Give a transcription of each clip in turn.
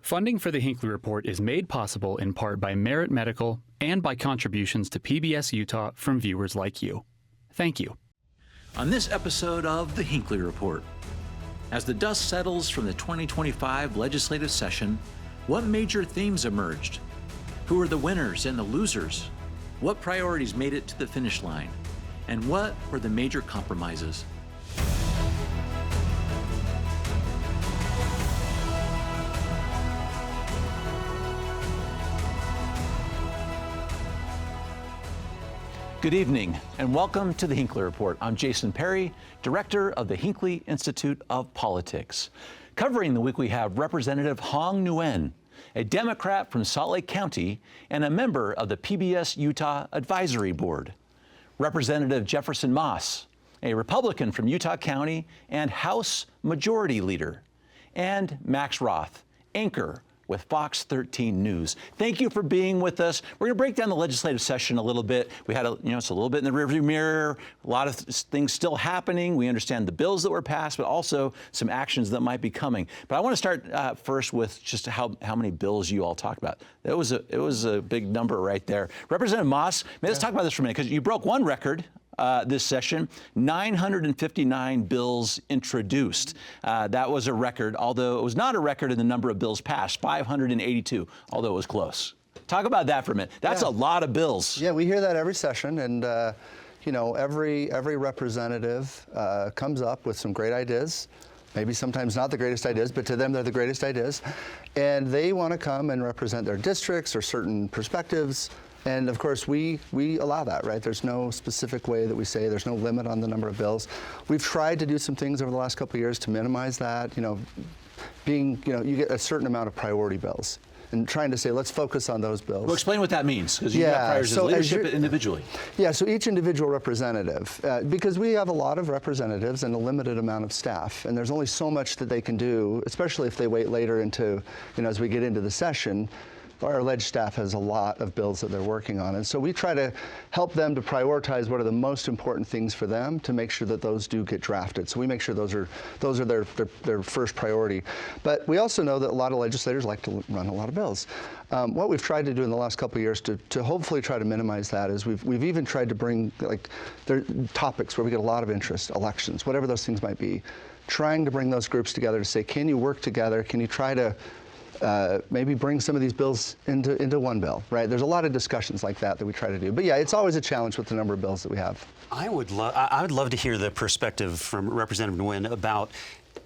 Funding for the Hinckley Report is made possible in part by Merit Medical and by contributions to PBS Utah from viewers like you. Thank you. On this episode of the Hinckley Report, as the dust settles from the 2025 legislative session, what major themes emerged? Who are the winners and the losers? What priorities made it to the finish line? And what were the major compromises? Good evening, and welcome to the Hinckley Report. I'm Jason Perry, Director of the Hinckley Institute of Politics. Covering the week, we have Representative Hong Nguyen, a Democrat from Salt Lake County and a member of the PBS Utah Advisory Board. Representative Jefferson Moss, a Republican from Utah County and House Majority Leader. And Max Roth, anchor with Fox 13 News. Thank you for being with us. We're going to break down the legislative session a little bit. We had, it's a little bit in the rearview mirror, a lot of things still happening. We understand the bills that were passed, but also some actions that might be coming. But I want to start first with just how many bills you all talked about. It was a big number right there. Representative Moss, let's talk about this for a minute, because you broke one record this session, 959 bills introduced. That was a record, although it was not a record in the number of bills passed, 582, although it was close. Talk about that for a minute. That's a lot of bills. Yeah, we hear that every session, and every representative comes up with some great ideas. Maybe sometimes not the greatest ideas, but to them they're the greatest ideas. And they want to come and represent their districts or certain perspectives. And of course, we allow that, right? There's no specific way that we say, there's no limit on the number of bills. We've tried to do some things over the last couple of years to minimize that, you get a certain amount of priority bills. And trying to say, let's focus on those bills. Well, explain what that means, because you've got priorities as leadership individually. Yeah, so each individual representative, because we have a lot of representatives and a limited amount of staff, and there's only so much that they can do, especially if they wait later into, as we get into the session. Our alleged staff has a lot of bills that they're working on, and so we try to help them to prioritize what are the most important things for them to make sure that those do get drafted. So we make sure those are their first priority. But we also know that a lot of legislators like to run a lot of bills. What we've tried to do in the last couple of years to hopefully try to minimize that is we've even tried to bring there topics where we get a lot of interest, elections, whatever those things might be, trying to bring those groups together to say, can you work together? Can you try to maybe bring some of these bills into one bill, right? There's a lot of discussions like that we try to do. But yeah, it's always a challenge with the number of bills that we have. I would love to hear the perspective from Representative Nguyen about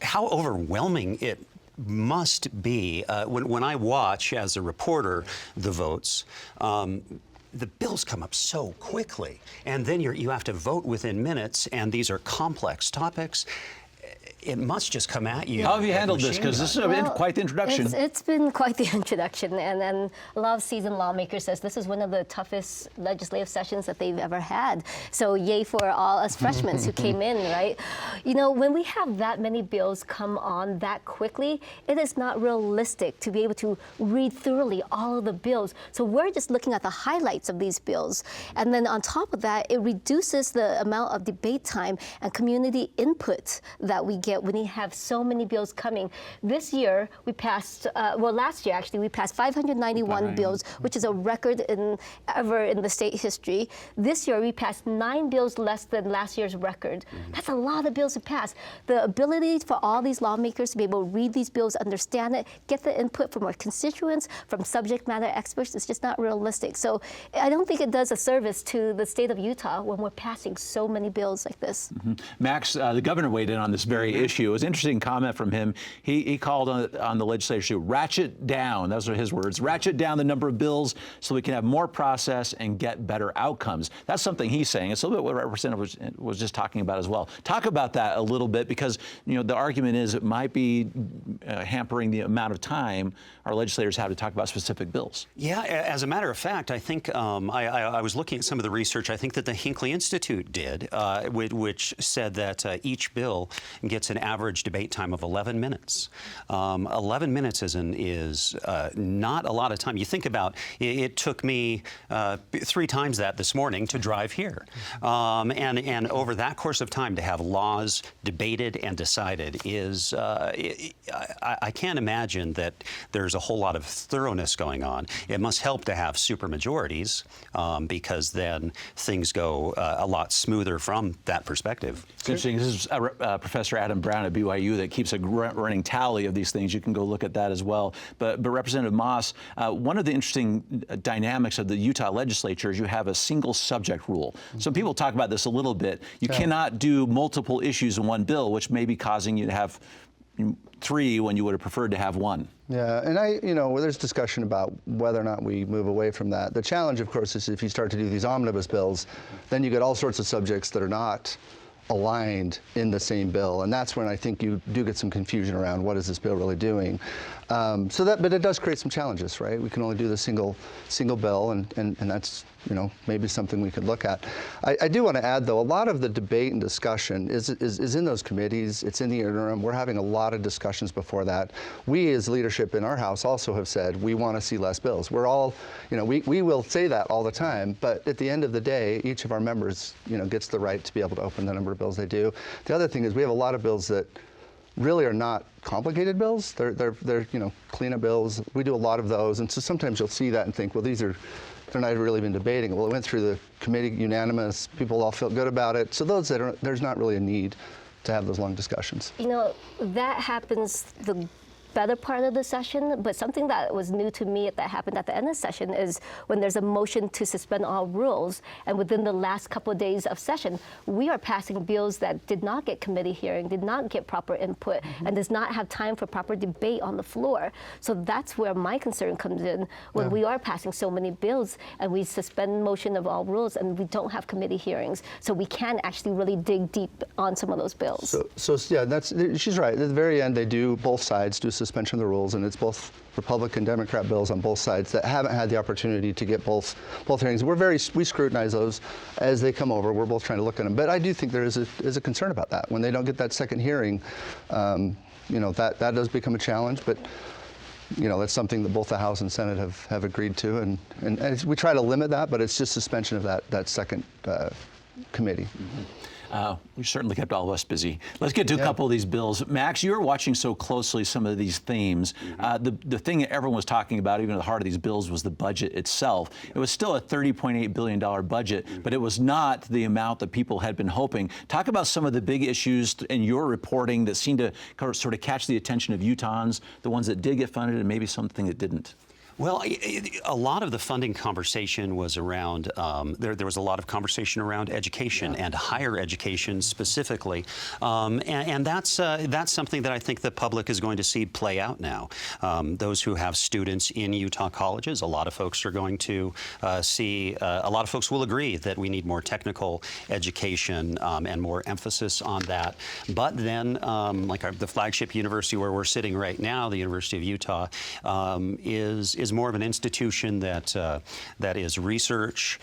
how overwhelming it must be when I watch as a reporter the votes. The bills come up so quickly, and then you have to vote within minutes, and these are complex topics. It must just come at you. How have you handled this? Because this has been quite the introduction. It's been quite the introduction, and a lot of seasoned lawmakers says this is one of the toughest legislative sessions that they've ever had. So yay for all us freshmen who came in, right? When we have that many bills come on that quickly, it is not realistic to be able to read thoroughly all of the bills. So we're just looking at the highlights of these bills. And then on top of that, it reduces the amount of debate time and community input that we get when you have so many bills coming. This year, we passed, last year actually, we passed 591 bills, which is a record ever in the state history. This year, we passed 9 bills less than last year's record. That's a lot of bills to pass. The ability for all these lawmakers to be able to read these bills, understand it, get the input from our constituents, from subject matter experts, is just not realistic. So I don't think it does a service to the state of Utah when we're passing so many bills like this. Max, the governor weighed in on this very issue. It was an interesting comment from him. He called on the legislature to ratchet down, those are his words, ratchet down the number of bills so we can have more process and get better outcomes. That's something he's saying. It's a little bit what Representative was just talking about as well. Talk about that a little bit, because the argument is it might be hampering the amount of time our legislators have to talk about specific bills. Yeah, as a matter of fact, I think I was looking at some of the research I think that the Hinckley Institute did, which said that each bill gets it's an average debate time of 11 minutes. 11 minutes is not a lot of time. You think about it took me 3 times that this morning to drive here. And over that course of time to have laws debated and decided is, I can't imagine that there's a whole lot of thoroughness going on. It must help to have supermajorities because then things go a lot smoother from that perspective. It's interesting. This is Professor Adam Brown at BYU that keeps a running tally of these things. You can go look at that as well. But Representative Moss, one of the interesting dynamics of the Utah legislature is you have a single subject rule. Some people talk about this a little bit. You cannot do multiple issues in one bill, which may be causing you to have 3 when you would have preferred to have 1. Yeah, and there's discussion about whether or not we move away from that. The challenge, of course, is if you start to do these omnibus bills, then you get all sorts of subjects that are not aligned in the same bill, and that's when I think you do get some confusion around what is this bill really doing. But it does create some challenges, right? We can only do the single bill, and that's maybe something we could look at. I do want to add, though, a lot of the debate and discussion is in those committees. It's in the interim. We're having a lot of discussions before that. We, as leadership in our House, also have said we want to see less bills. We're all, we will say that all the time, but at the end of the day, each of our members, gets the right to be able to open the number of bills they do. The other thing is we have a lot of bills that really are not complicated bills. They're cleanup bills. We do a lot of those, and so sometimes you'll see that and think, well, they're not really been debating. Well, it went through the committee unanimous. People all felt good about it. So there's not really a need to have those long discussions. That happens the better part of the session, but something that was new to me that happened at the end of the session is when there's a motion to suspend all rules, and within the last couple of days of session, we are passing bills that did not get committee hearing, did not get proper input, and does not have time for proper debate on the floor. So that's where my concern comes in when we are passing so many bills and we suspend motion of all rules and we don't have committee hearings. So we can actually really dig deep on some of those bills. So yeah, she's right. At the very end, both sides do suspension of the rules, and it's both Republican, Democrat bills on both sides that haven't had the opportunity to get both hearings. We scrutinize those as they come over. We're both trying to look at them, but I do think there is a concern about that when they don't get that second hearing. That does become a challenge, but that's something that both the House and Senate have agreed to, and we try to limit that, but it's just suspension of that second committee. Mm-hmm. We certainly kept all of us busy. Let's get to a couple of these bills. Max, you're watching so closely some of these themes. The thing that everyone was talking about, even at the heart of these bills, was the budget itself. It was still a $30.8 billion budget, but it was not the amount that people had been hoping. Talk about some of the big issues in your reporting that seemed to sort of catch the attention of Utahns, the ones that did get funded and maybe something that didn't. Well, a lot of the funding conversation was around, there was a lot of conversation around education and higher education specifically. And that's something that I think the public is going to see play out now. Those who have students in Utah colleges, a lot of folks are going to see, a lot of folks will agree that we need more technical education and more emphasis on that. But then, like the flagship university where we're sitting right now, the University of Utah, is more of an institution that is research,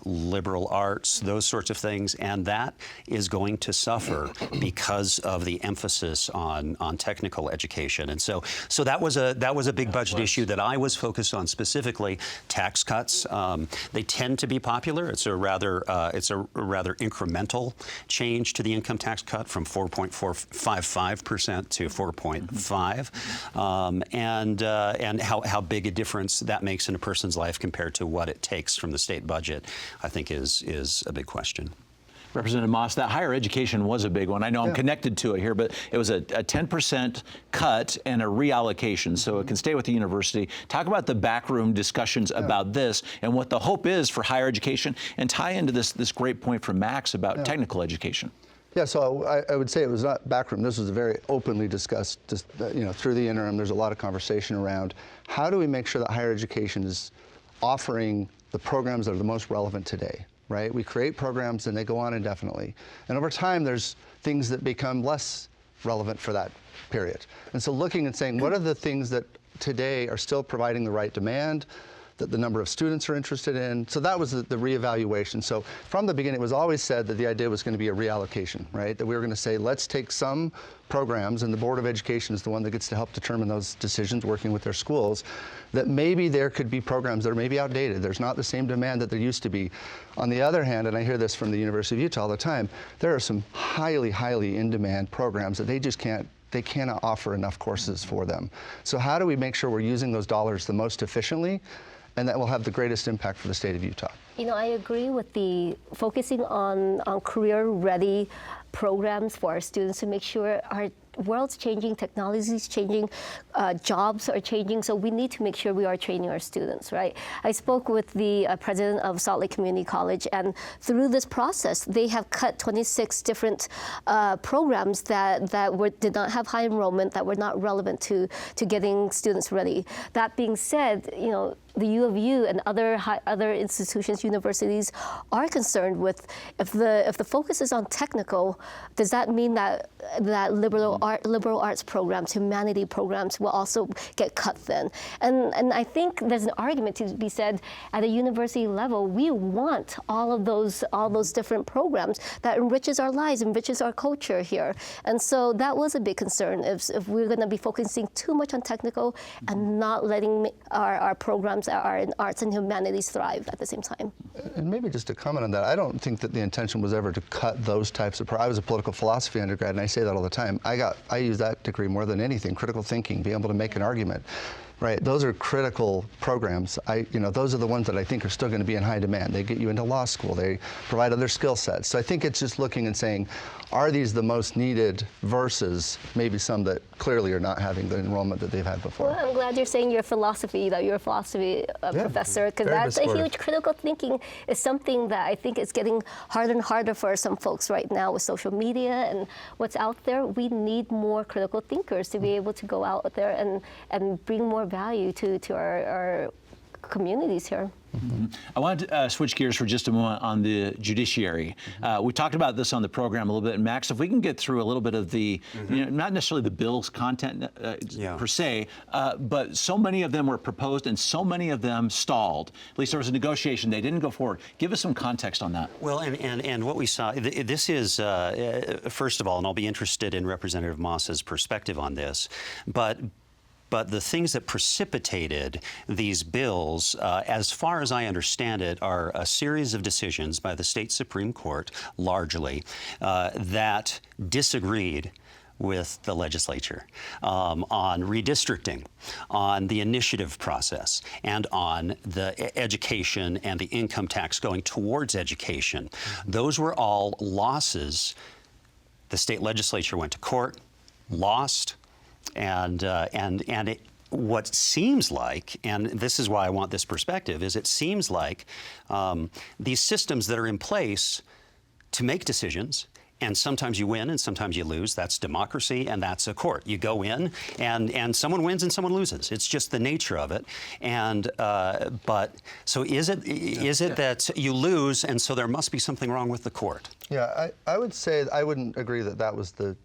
liberal arts, those sorts of things, and that is going to suffer because of the emphasis on technical education. And so that was a big budget issue that I was focused on specifically. Tax cuts, they tend to be popular. It's a rather incremental change to the income tax cut from 4.455% to 4.5%, and how big a difference that makes in a person's life compared to what it takes from the state budget, I think is a big question. Representative Moss, that higher education was a big one. I know I'm connected to it here, but it was a 10% cut and a reallocation, so it can stay with the university. Talk about the backroom discussions about this and what the hope is for higher education, and tie into this great point from Max about technical education. Yeah, so I would say it was not backroom. This was very openly discussed, through the interim. There's a lot of conversation around how do we make sure that higher education is offering the programs that are the most relevant today, right? We create programs and they go on indefinitely. And over time, there's things that become less relevant for that period. And so looking and saying, what are the things that today are still providing the right demand, that the number of students are interested in. So that was the reevaluation. So from the beginning, it was always said that the idea was going to be a reallocation, right? That we were going to say, let's take some programs, and the Board of Education is the one that gets to help determine those decisions, working with their schools, that maybe there could be programs that are maybe outdated. There's not the same demand that there used to be. On the other hand, and I hear this from the University of Utah all the time, there are some highly, highly in-demand programs that they cannot offer enough courses for them. So how do we make sure we're using those dollars the most efficiently, and that will have the greatest impact for the state of Utah? You know, I agree with the focusing on career-ready programs for our students to make sure our world's changing, technology is changing, jobs are changing, so we need to make sure we are training our students, right? I spoke with the president of Salt Lake Community College, and through this process, they have cut 26 different programs that did not have high enrollment, that were not relevant to getting students ready. That being said, you know, the U of U and other institutions, universities, are concerned with if the focus is on technical, does that mean that liberal arts programs, humanity programs will also get cut then? And I think there's an argument to be said at a university level. We want all of those different programs that enriches our lives, enriches our culture here. And so that was a big concern if we're going to be focusing too much on technical and not letting our programs that are in arts and humanities thrive at the same time. And maybe just to comment on that, I don't think that the intention was ever to cut those types of I was a political philosophy undergrad, and I say that all the time. I use that degree more than anything, critical thinking, being able to make an argument. Right, those are critical programs. Those are the ones that I think are still going to be in high demand. They get you into law school. They provide other skill sets. So I think it's just looking and saying, are these the most needed versus maybe some that clearly are not having the enrollment that they've had before? Well, I'm glad you're saying you're a philosophy professor, because that's a huge critical thinking is something that I think is getting harder and harder for some folks right now with social media and what's out there. We need more critical thinkers to be able to go out there and bring more value to our communities here. Mm-hmm. I wanted to switch gears for just a moment on the judiciary. We talked about this on the program a little bit. Max, if we can get through a little bit of the, not necessarily the bill's content per se, but so many of them were proposed and so many of them stalled. At least there was a negotiation. They didn't go forward. Give us some context on that. Well, and what we saw, this is, first of all, and I'll be interested in Representative Moss's perspective on this, but the things that precipitated these bills, as far as I understand it, are a series of decisions by the state Supreme Court, largely, that disagreed with the legislature on redistricting, on the initiative process, and on the education and the income tax going towards education. Those were all losses. The state legislature went to court, lost. And what seems like, and this is why I want this perspective, is it seems like these systems that are in place to make decisions, and sometimes you win and sometimes you lose. That's democracy, and that's a court. You go in, and someone wins and someone loses. It's just the nature of it. And but so is it that you lose, and so there must be something wrong with the court? Yeah, I would say I wouldn't agree that was the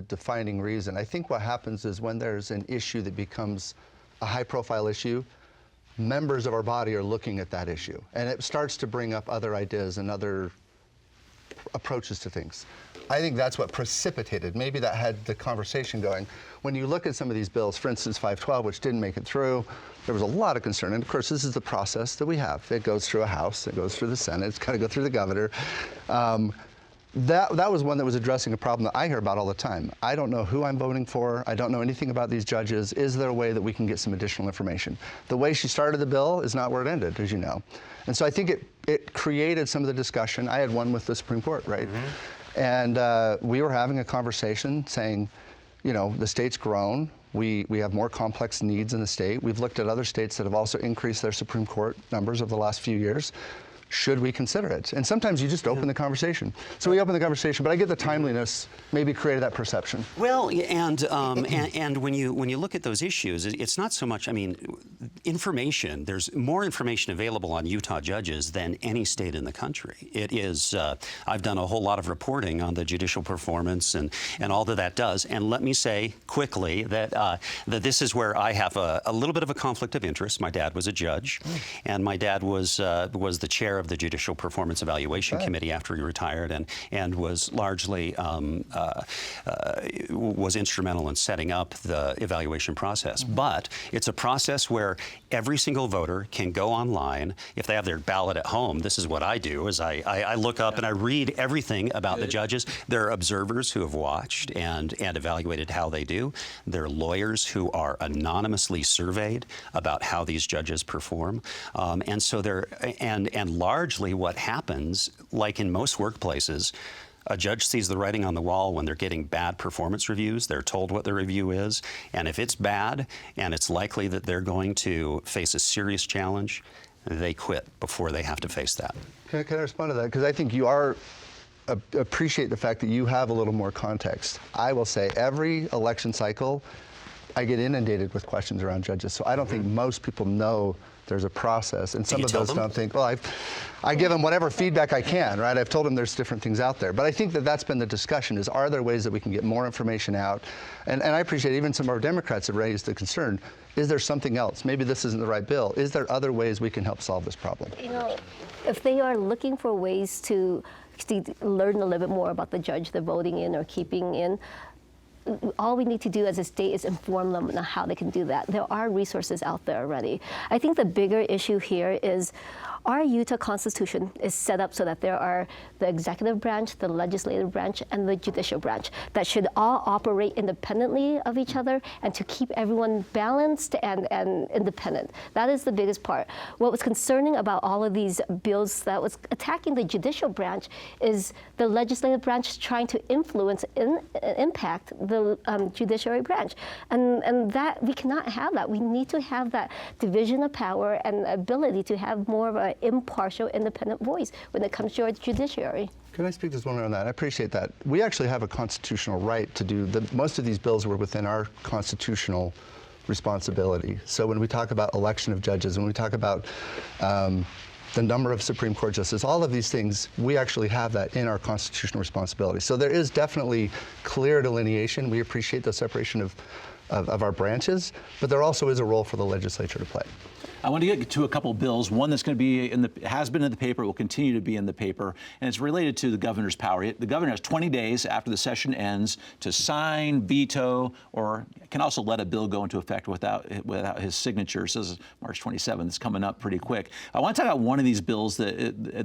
defining reason. I think what happens is when there's an issue that becomes a high-profile issue, members of our body are looking at that issue, and it starts to bring up other ideas and other approaches to things. I think that's what precipitated. Maybe that had the conversation going. When you look at some of these bills, for instance, 512, which didn't make it through, there was a lot of concern. And of course, this is the process that we have. It goes through a House, it goes through the Senate, it's got to go through the governor. That was one that was addressing a problem that I hear about all the time. I don't know who I'm voting for. I don't know anything about these judges. Is there a way that we can get some additional information? The way she started the bill is not where it ended, as you know. And so I think it created some of the discussion. I had one with the Supreme Court, right? Mm-hmm. And we were having a conversation saying, the state's grown. We have more complex needs in the state. We've looked at other states that have also increased their Supreme Court numbers over the last few years. should we consider it? And sometimes you just open the conversation. So we open the conversation, but I get the timeliness maybe created that perception. Well, and when you look at those issues, it's not so much. I mean, information. There's more information available on Utah judges than any state in the country. It is. I've done a whole lot of reporting on the judicial performance and all that does. And let me say quickly that that this is where I have a little bit of a conflict of interest. My dad was a judge, and my dad was the chair of the Judicial Performance Evaluation Committee after he retired, and was largely was instrumental in setting up the evaluation process. But it's a process where every single voter can go online. If they have their ballot at home, this is what I do, is I look up and I read everything about the judges. There are observers who have watched and evaluated how they do. There are lawyers who are anonymously surveyed about how these judges perform. And so and largely what happens, like in most workplaces, a judge sees the writing on the wall when they're getting bad performance reviews. They're told what the review is. And if it's bad and it's likely that they're going to face a serious challenge, they quit before they have to face that. Can I respond to that? Because I think you appreciate the fact that you have a little more context. I will say every election cycle, I get inundated with questions around judges. So I don't think most people know there's a process, and some of those don't think, well, I give them whatever feedback I can, right? I've told them there's different things out there. But I think that's been the discussion, is are there ways that we can get more information out? And I appreciate even some of our Democrats have raised the concern, is there something else? Maybe this isn't the right bill. Is there other ways we can help solve this problem? You know, if they are looking for ways to learn a little bit more about the judge they're voting in or keeping in, all we need to do as a state is inform them on how they can do that. There are resources out there already. I think the bigger issue here is our Utah Constitution is set up so that there are the executive branch, the legislative branch, and the judicial branch that should all operate independently of each other and to keep everyone balanced and independent. That is the biggest part. What was concerning about all of these bills that was attacking the judicial branch is the legislative branch trying to influence and impact the judiciary branch. And that we cannot have that. We need to have that division of power and ability to have more of an impartial, independent voice when it comes to our judiciary. Can I speak just one minute on that? I appreciate that. We actually have a constitutional right to do most of these bills were within our constitutional responsibility. So when we talk about election of judges, when we talk about the number of Supreme Court justices, all of these things, we actually have that in our constitutional responsibility. So there is definitely clear delineation. We appreciate the separation of our branches, but there also is a role for the legislature to play. I want to get to a couple of bills. One that's going to be has been in the paper, will continue to be in the paper, and it's related to the governor's power. The governor has 20 days after the session ends to sign, veto, or can also let a bill go into effect without his signature. So this is March 27th. It's coming up pretty quick. I want to talk about one of these bills that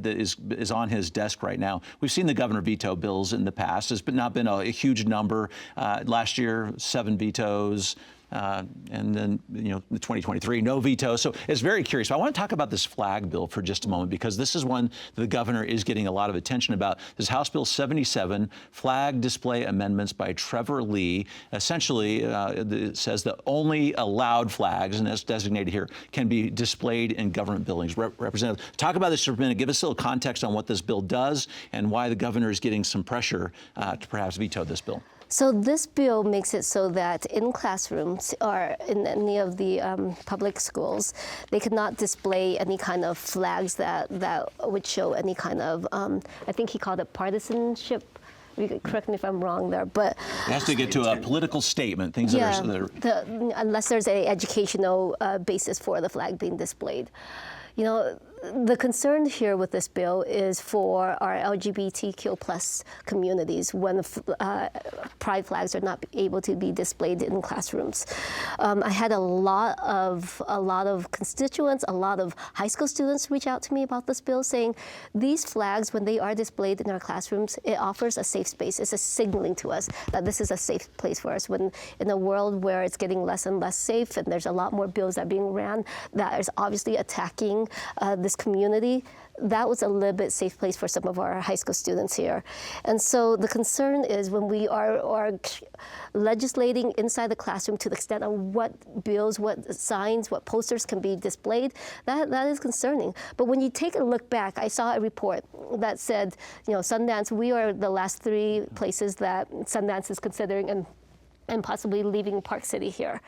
is on his desk right now. We've seen the governor veto bills in the past. It's not been a huge number. Last year, 7 vetoes. And then, the 2023, no veto. So it's very curious. But I want to talk about this flag bill for just a moment, because this is one the governor is getting a lot of attention about. This is House Bill 77, flag display amendments by Trevor Lee. Essentially, it says that only allowed flags, and as designated here, can be displayed in government buildings. Representative, talk about this for a minute. Give us a little context on what this bill does and why the governor is getting some pressure to perhaps veto this bill. So this bill makes it so that in classrooms or in any of the public schools, they cannot display any kind of flags that would show any kind of, I think he called it partisanship. Correct me if I'm wrong there, but it has to get to a political statement. Things that are unless there's an educational basis for the flag being displayed. The concern here with this bill is for our LGBTQ plus communities when pride flags are not able to be displayed in classrooms. I had a lot of constituents, a lot of high school students reach out to me about this bill, saying these flags, when they are displayed in our classrooms, it offers a safe space. It's a signaling to us that this is a safe place for us. When in a world where it's getting less and less safe, and there's a lot more bills that are being ran that is obviously attacking the this community, that was a little bit safe place for some of our high school students here. And so the concern is when we are legislating inside the classroom to the extent of what bills, what signs, what posters can be displayed, that is concerning. But when you take a look back, I saw a report that said, Sundance, we are the last 3 places that Sundance is considering and possibly leaving Park City here.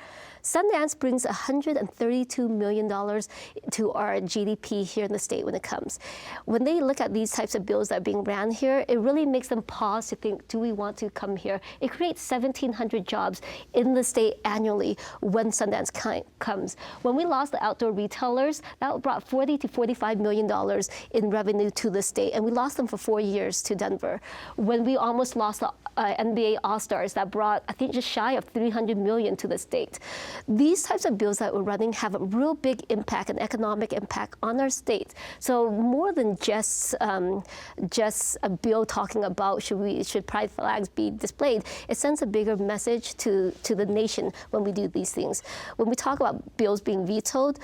Sundance brings $132 million to our GDP here in the state when it comes. When they look at these types of bills that are being ran here, it really makes them pause to think, do we want to come here? It creates 1,700 jobs in the state annually when Sundance comes. When we lost the outdoor retailers, that brought $40 to $45 million in revenue to the state, and we lost them for 4 years to Denver. When we almost lost the NBA All-Stars, that brought, I think, just shy of $300 million to the state. These types of bills that we're running have a real big impact, an economic impact on our state. So more than just a bill talking about should pride flags be displayed, it sends a bigger message to the nation when we do these things. When we talk about bills being vetoed,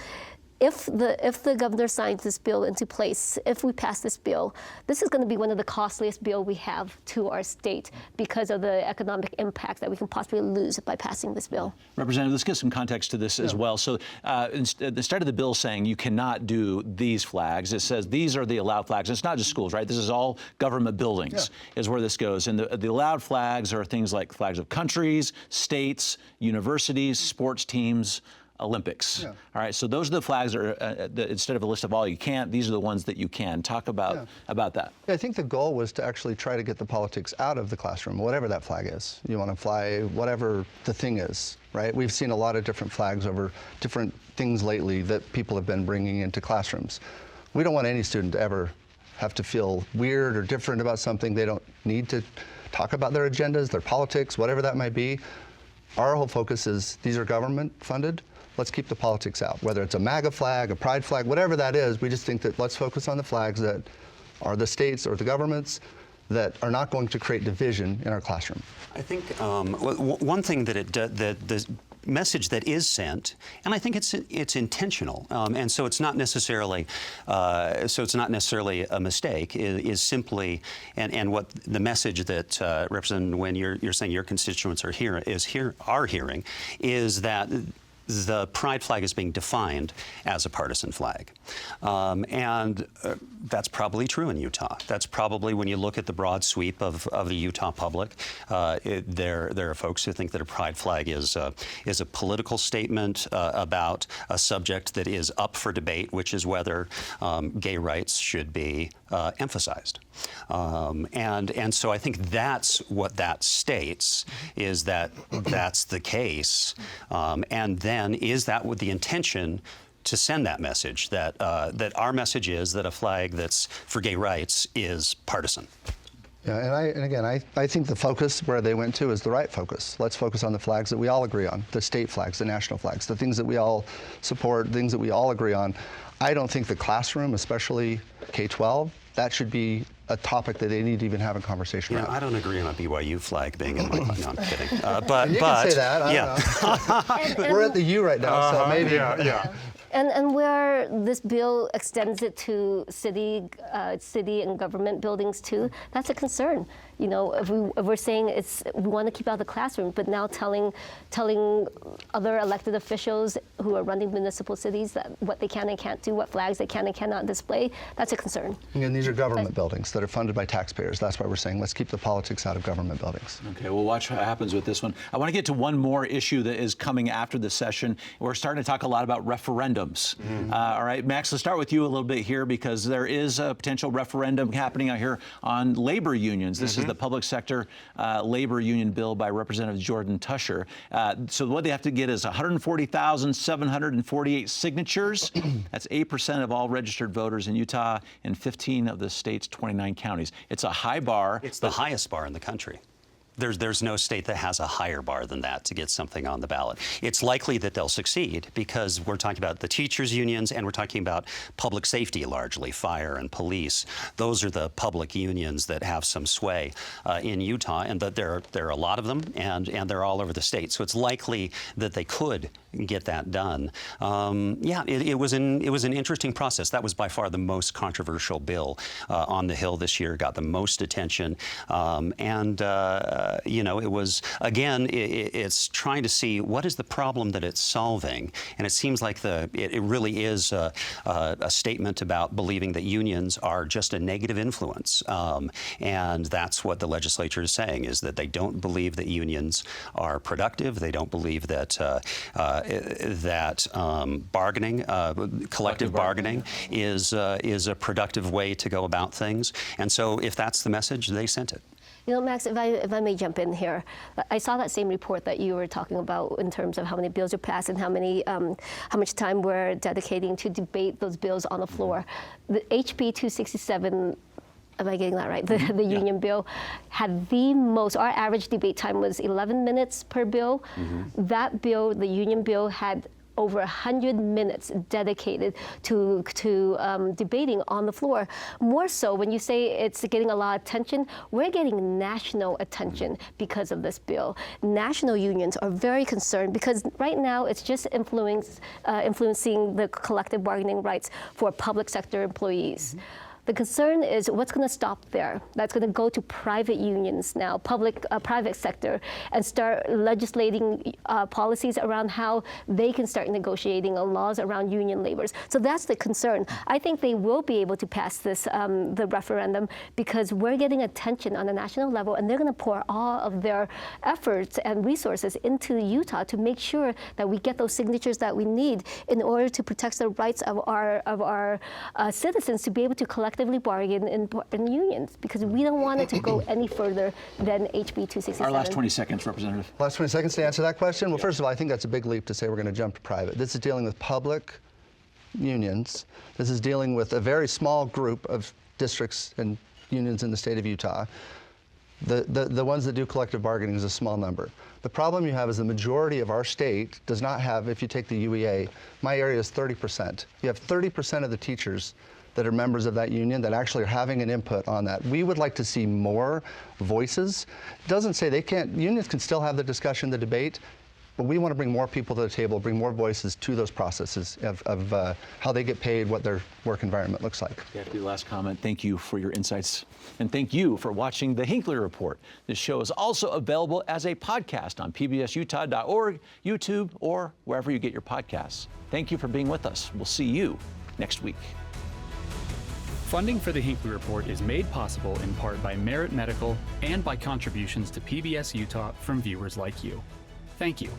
if the governor signs this bill into place, if we pass this bill, this is going to be one of the costliest bills we have to our state because of the economic impact that we can possibly lose by passing this bill. Representative, let's give some context to this as well. So instead of the bill saying you cannot do these flags, it says these are the allowed flags. It's not just schools, right? This is all government buildings is where this goes. And the allowed flags are things like flags of countries, states, universities, sports teams, Olympics. All right, so those are the flags that are, instead of a list of all you can't, these are the ones that you can. Talk about that. I think the goal was to actually try to get the politics out of the classroom, whatever that flag is. You want to fly whatever the thing is, right? We've seen a lot of different flags over different things lately that people have been bringing into classrooms. We don't want any student to ever have to feel weird or different about something. They don't need to talk about their agendas, their politics, whatever that might be. Our whole focus is these are government funded. Let's keep the politics out, whether it's a MAGA flag, a pride flag, whatever that is. We just think that let's focus on the flags that are the states or the governments that are not going to create division in our classroom. I think one thing that the message that is sent, and I think it's intentional, and so it's not necessarily a mistake. Is simply and what the message that Representative Nguyen, you're saying your constituents are hearing is that the pride flag is being defined as a partisan flag. And that's probably true in Utah. That's probably, when you look at the broad sweep of the Utah public, there are folks who think that a pride flag is a political statement about a subject that is up for debate, which is whether gay rights should be emphasized. And so I think that's what that states, is that that's the case. And then is that with the intention to send that message, that our message is that a flag that's for gay rights is partisan? Yeah, and again, I think the focus where they went to is the right focus. Let's focus on the flags that we all agree on, the state flags, the national flags, the things that we all support, things that we all agree on. I don't think the classroom, especially K-12, that should be a topic that they need to even have a conversation around. I don't agree on a BYU flag being in my flag. No, I'm kidding. But you can say that. I don't know. We're at the U right now, so maybe. And where this bill extends it to city and government buildings too, that's a concern. You know, if we're saying we want to keep out the classroom, but now telling other elected officials who are running municipal cities that what they can and can't do, what flags they can and cannot display, that's a concern. And these are government buildings that are funded by taxpayers. That's why we're saying let's keep the politics out of government buildings. Okay, we'll watch what happens with this one. I want to get to one more issue that is coming after the session. We're starting to talk a lot about referendums. All right, Max, let's start with you a little bit here, because there is a potential referendum happening out here on labor unions. This is the public sector labor union bill by Representative Jordan Tusher. So what they have to get is 140,748 signatures. That's 8% of all registered voters in Utah and 15 of the state's 29 counties. It's a high bar. It's the highest bar in the country. There's no state that has a higher bar than that to get something on the ballot. It's likely that they'll succeed because we're talking about the teachers' unions and we're talking about public safety largely, fire and police. Those are the public unions that have some sway in Utah, and that there are a lot of them, and they're all over the state. So it's likely that they could get that done. Yeah, it was an interesting process. That was by far the most controversial bill on the Hill this year. Got the most attention, and you know, it was again, it's trying to see what is the problem that it's solving, and it seems like it really is a statement about believing that unions are just a negative influence, and that's what the legislature is saying, is that they don't believe that unions are productive. They don't believe that bargaining, collective bargaining, is a productive way to go about things. And so, if that's the message, they sent it. You know, Max, if I may jump in here, I saw that same report that you were talking about in terms of how many bills are passed and how much time we're dedicating to debate those bills on the floor. The HB 267. Am I getting that right? The union bill had the most, our average debate time was 11 minutes per bill. That bill, the union bill, had over 100 minutes dedicated to debating on the floor. More so, when you say it's getting a lot of attention, we're getting national attention because of this bill. National unions are very concerned because right now it's just influencing the collective bargaining rights for public sector employees. The concern is what's going to stop there. That's going to go to private unions now, private sector, and start legislating policies around how they can start negotiating laws around union labors. So that's the concern. I think they will be able to pass this, the referendum, because we're getting attention on a national level, and they're going to pour all of their efforts and resources into Utah to make sure that we get those signatures that we need in order to protect the rights of our citizens to be able to collectively bargain in unions, because we don't want it to go any further than HB 267. Our last 20 seconds, Representative. Last 20 seconds to answer that question? Well, first of all, I think that's a big leap to say we're going to jump to private. This is dealing with public unions. This is dealing with a very small group of districts and unions in the state of Utah. The ones that do collective bargaining is a small number. The problem you have is the majority of our state does not have, if you take the UEA, my area is 30%. You have 30% of the teachers that are members of that union that actually are having an input on that. We would like to see more voices. It doesn't say they can't, unions can still have the discussion, the debate, but we want to bring more people to the table, bring more voices to those processes of how they get paid, what their work environment looks like. After the last comment, thank you for your insights. And thank you for watching The Hinckley Report. This show is also available as a podcast on pbsutah.org, YouTube, or wherever you get your podcasts. Thank you for being with us. We'll see you next week. Funding for the Hinckley Report is made possible in part by Merit Medical and by contributions to PBS Utah from viewers like you. Thank you.